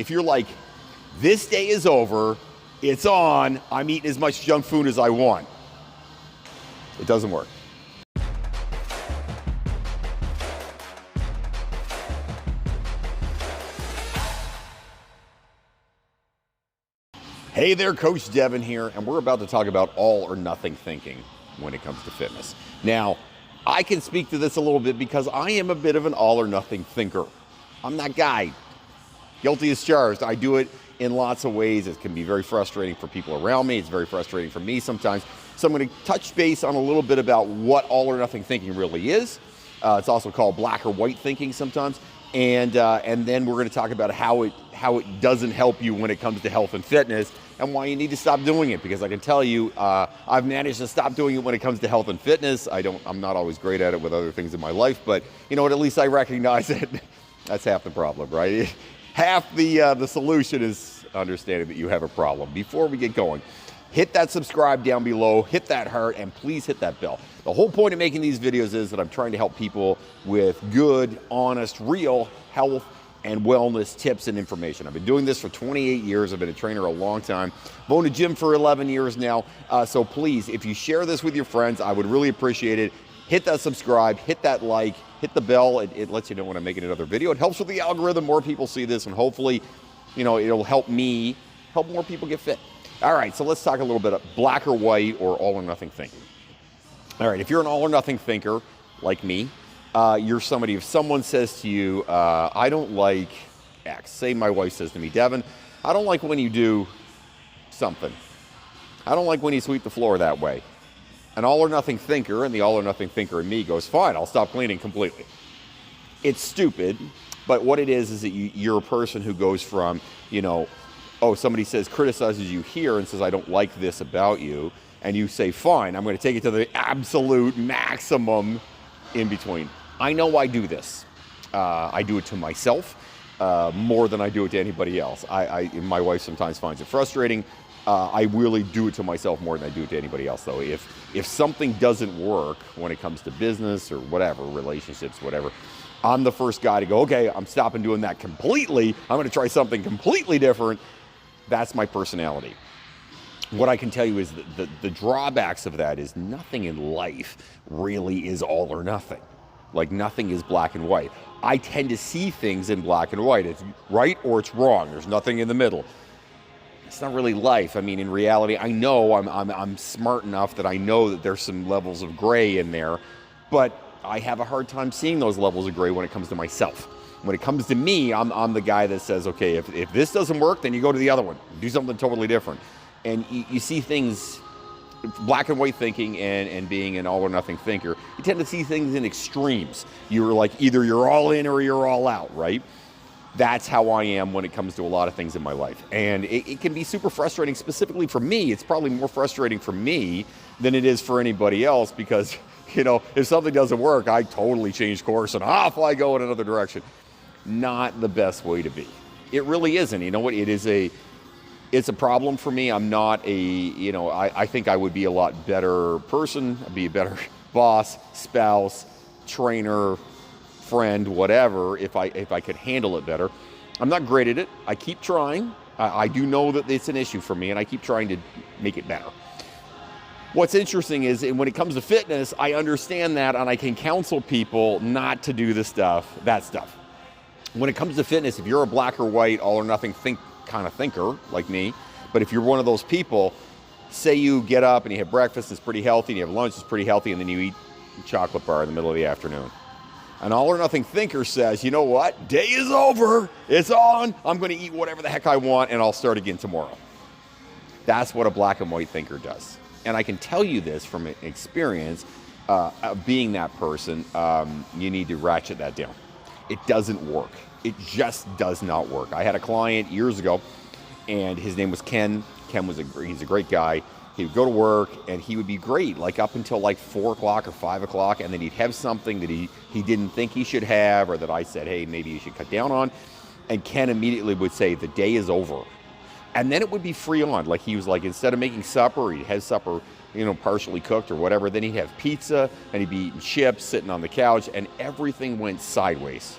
if you're like, this day is over, it's on, I'm eating as much junk food as I want, it doesn't work. Hey there, Coach Devin here, and we're about to talk about all or nothing thinking when it comes to fitness. Now, I can speak to this a little bit because I am a bit of an all or nothing thinker. I'm that guy. Guilty as charged. I do it in lots of ways. It can be very frustrating for people around me. It's very frustrating for me sometimes. So I'm going to touch base on a little bit about what all or nothing thinking really is. It's also called black or white thinking sometimes. And then we're going to talk about how it doesn't help you when it comes to health and fitness, and why you need to stop doing it. Because I can tell you, I've managed to stop doing it when it comes to health and fitness. I'm not always great at it with other things in my life, but you know what? At least I recognize it. That's half the problem, right? Half the solution is understanding that you have a problem. Before we get going, hit that subscribe down below, hit that heart, and please hit that bell. The whole point of making these videos is that I'm trying to help people with good, honest, real health and wellness tips and information. I've been doing this for 28 years. I've been a trainer a long time. I've owned a gym for 11 years now. So please, if you share this with your friends, I would really appreciate it. Hit that subscribe, hit that like, hit the bell. It lets you know when I'm making another video. It helps with the algorithm. More people see this, and hopefully, you know, it'll help me help more people get fit. All right, so let's talk a little bit of black or white or all or nothing thinking. All right, if you're an all or nothing thinker like me, you're somebody, if someone says to you, I don't like X, say my wife says to me, Devin, I don't like when you do something. I don't like when you sweep the floor that way. An all or nothing thinker, and the all or nothing thinker in me goes, fine, I'll stop cleaning completely. It's stupid, but what it is that you're a person who goes from, you know, oh, somebody criticizes you here and says, I don't like this about you, and you say, fine, I'm going to take it to the absolute maximum in between. I know I do this. I do it to myself more than I do it to anybody else. My wife sometimes finds it frustrating. I really do it to myself more than I do it to anybody else, though. If something doesn't work when it comes to business or whatever, relationships, whatever, I'm the first guy to go, okay, I'm stopping doing that completely. I'm going to try something completely different. That's my personality. What I can tell you is that the drawbacks of that is nothing in life really is all or nothing. Like nothing is black and white. I tend to see things in black and white. It's right or it's wrong. There's nothing in the middle. It's not really life. I mean, in reality, I know I'm smart enough that I know that there's some levels of gray in there, but I have a hard time seeing those levels of gray when it comes to myself. When it comes to me, I'm the guy that says, okay, if this doesn't work, then you go to the other one. Do something totally different. And you see things, black and white thinking and being an all or nothing thinker, you tend to see things in extremes. You're like, either you're all in or you're all out, right? That's how I am when it comes to a lot of things in my life. And it can be super frustrating, specifically for me. It's probably more frustrating for me than it is for anybody else because, you know, if something doesn't work, I totally change course and off I go in another direction. Not the best way to be. It really isn't. You know what? It's a problem for me. I'm not I think I would be a lot better person. I'd be a better boss, spouse, trainer, friend, whatever, if I could handle it better. I'm not great at it. I keep trying. I do know that it's an issue for me, and I keep trying to make it better. What's interesting is when it comes to fitness, I understand that, and I can counsel people not to do that stuff. When it comes to fitness, if you're a black or white, all or nothing kind of thinker like me, but if you're one of those people, say you get up and you have breakfast, it's pretty healthy, and you have lunch, it's pretty healthy, and then you eat a chocolate bar in the middle of the afternoon. An all or nothing thinker says, you know what? Day is over. It's on. I'm going to eat whatever the heck I want, and I'll start again tomorrow. That's what a black and white thinker does. And I can tell you this from experience of being that person. You need to ratchet that down. It doesn't work. It just does not work. I had a client years ago, and his name was Ken. Ken he's a great guy. He would go to work, and he would be great, like up until like 4 o'clock or 5 o'clock, and then he'd have something that he didn't think he should have, or that I said, hey, maybe you should cut down on, and Ken immediately would say, the day is over. And then it would be free on. Like he was like, instead of making supper, he'd have supper, you know, partially cooked or whatever, then he'd have pizza, and he'd be eating chips, sitting on the couch, and everything went sideways.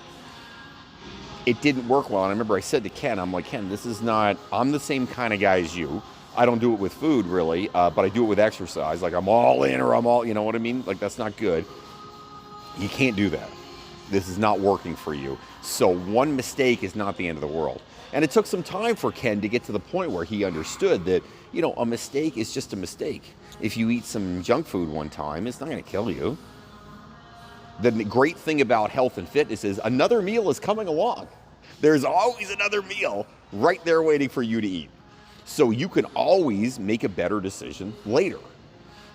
it didn't work well. And I remember I said to Ken, I'm like, Ken, this is not, I'm the same kind of guy as you. I don't do it with food really, but I do it with exercise. Like I'm all in or I'm all, you know what I mean? Like that's not good. You can't do that. This is not working for you. So one mistake is not the end of the world. And it took some time for Ken to get to the point where he understood that, you know, a mistake is just a mistake. If you eat some junk food one time, it's not going to kill you. The great thing about health and fitness is another meal is coming along. There's always another meal right there waiting for you to eat. So you can always make a better decision later.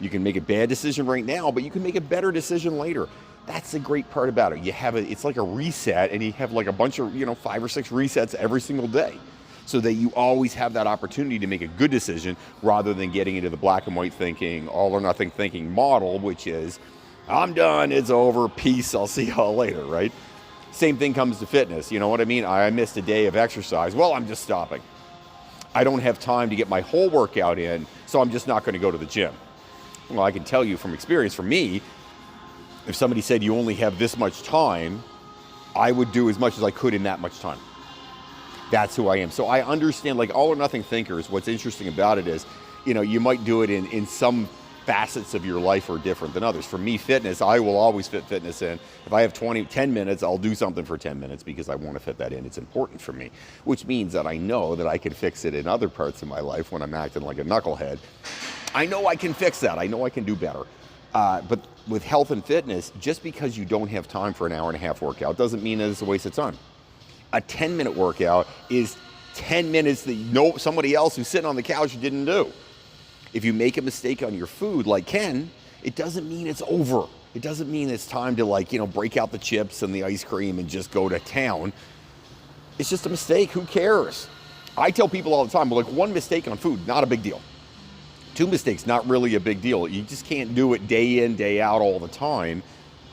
You can make a bad decision right now, but you can make a better decision later. That's the great part about it. You have it's like a reset, and you have like a bunch of, 5 or 6 resets every single day, so that you always have that opportunity to make a good decision rather than getting into the black and white thinking, all or nothing thinking model, which is, I'm done, it's over, peace, I'll see y'all later, right? Same thing comes to fitness. You know what I mean? I missed a day of exercise. Well, I'm just stopping. I don't have time to get my whole workout in, so I'm just not going to go to the gym. Well, I can tell you from experience, for me, if somebody said you only have this much time, I would do as much as I could in that much time. That's who I am. So I understand, like all or nothing thinkers, what's interesting about it is, you might do it in some facets of your life are different than others. For me, fitness, I will always fit fitness in. If I have 10 minutes, I'll do something for 10 minutes because I want to fit that in. It's important for me, which means that I know that I can fix it in other parts of my life when I'm acting like a knucklehead. I know I can fix that. I know I can do better. But with health and fitness, just because you don't have time for an hour and a half workout doesn't mean that it's a waste of time. A 10-minute workout is 10 minutes that somebody else who's sitting on the couch didn't do. If you make a mistake on your food like Ken, it doesn't mean it's over. It doesn't mean it's time to break out the chips and the ice cream and just go to town. It's just a mistake. Who cares? I tell people all the time, one mistake on food, not a big deal. 2 mistakes, not really a big deal. You just can't do it day in, day out all the time.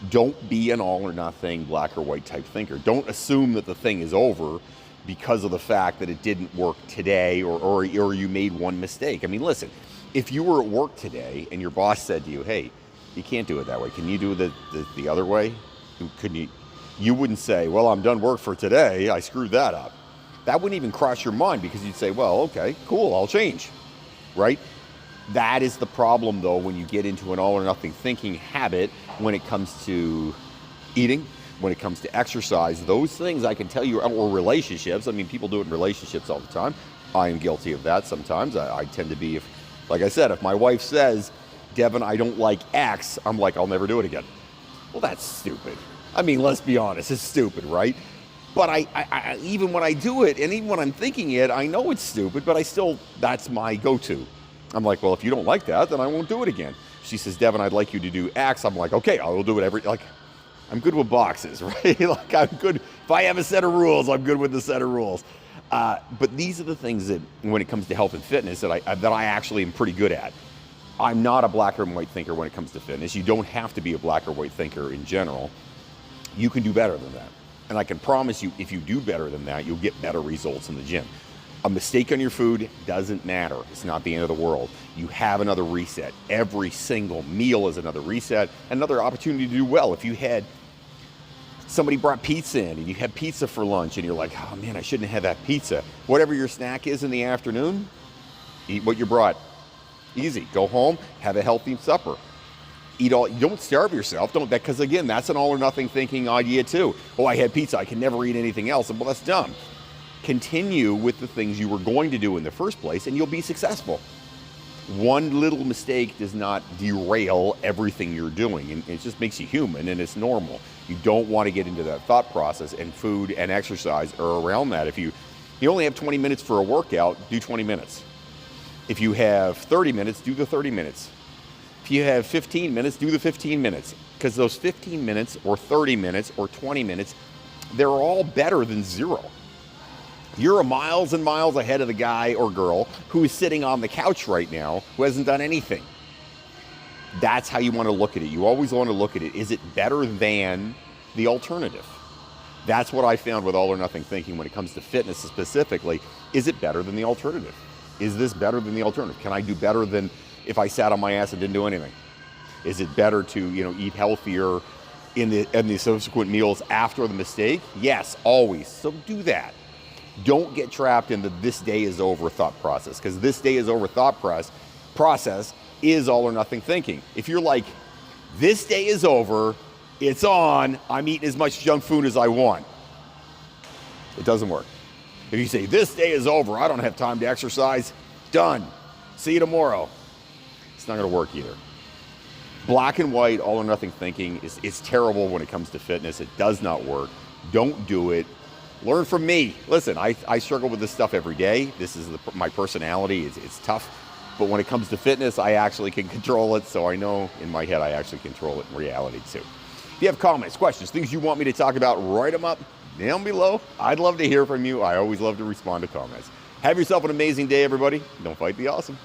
Don't be an all or nothing black or white type thinker. Don't assume that the thing is over because of the fact that it didn't work today or you made one mistake. I mean, listen, if you were at work today and your boss said to you, hey, you can't do it that way. Can you do it the other way? You wouldn't say, well, I'm done work for today. I screwed that up. That wouldn't even cross your mind because you'd say, well, okay, cool, I'll change, right? That is the problem, though, when you get into an all or nothing thinking habit when it comes to eating, when it comes to exercise. Those things I can tell you, or relationships. I mean, people do it in relationships all the time. I am guilty of that sometimes. I tend to be, like I said, if my wife says, Devin, I don't like X, I'm like, I'll never do it again. Well, that's stupid. I mean, let's be honest, it's stupid, right? But I even when I do it, and even when I'm thinking it, I know it's stupid, but that's my go-to. I'm like, well, if you don't like that, then I won't do it again. She says, Devin, I'd like you to do X. I'm like, okay, I will do it I'm good with boxes, right? I'm good. If I have a set of rules, I'm good with the set of rules. But these are the things that, when it comes to health and fitness, that I actually am pretty good at. I'm not a black or white thinker when it comes to fitness. You don't have to be a black or white thinker in general. You can do better than that. And I can promise you, if you do better than that, you'll get better results in the gym. A mistake on your food doesn't matter. It's not the end of the world. You have another reset. Every single meal is another reset, another opportunity to do well. If you had somebody brought pizza in and you had pizza for lunch and you're like, oh man, I shouldn't have had that pizza. Whatever your snack is in the afternoon, eat what you brought. Easy. Go home, have a healthy supper. Don't starve yourself. Because again, that's an all or nothing thinking idea too. Oh, I had pizza, I can never eat anything else. Well, that's dumb. Continue with the things you were going to do in the first place and you'll be successful. One little mistake does not derail everything you're doing, and it just makes you human, and it's normal. You don't want to get into that thought process, and food and exercise are around that. If you only have 20 minutes for a workout, do 20 minutes. If you have 30 minutes, do the 30 minutes. If you have 15 minutes, do the 15 minutes. Because those 15 minutes or 30 minutes or 20 minutes, they're all better than zero. You're miles and miles ahead of the guy or girl who is sitting on the couch right now who hasn't done anything. That's how you want to look at it. You always want to look at it. Is it better than the alternative? That's what I found with all or nothing thinking when it comes to fitness specifically. Is it better than the alternative? Is this better than the alternative? Can I do better than if I sat on my ass and didn't do anything? Is it better to, eat healthier in the subsequent meals after the mistake? Yes, always. So do that. Don't get trapped in the this day is over thought process, because this day is over thought process is all or nothing thinking. If you're like, this day is over, it's on, I'm eating as much junk food as I want, it doesn't work. If you say, this day is over, I don't have time to exercise, done, see you tomorrow, it's not going to work either. Black and white, all or nothing thinking is terrible when it comes to fitness. It does not work. Don't do it. Learn from me. Listen, I struggle with this stuff every day. This is my personality. It's tough. But when it comes to fitness, I actually can control it. So I know in my head I actually control it in reality too. If you have comments, questions, things you want me to talk about, write them up down below. I'd love to hear from you. I always love to respond to comments. Have yourself an amazing day, everybody. Don't fight the awesome.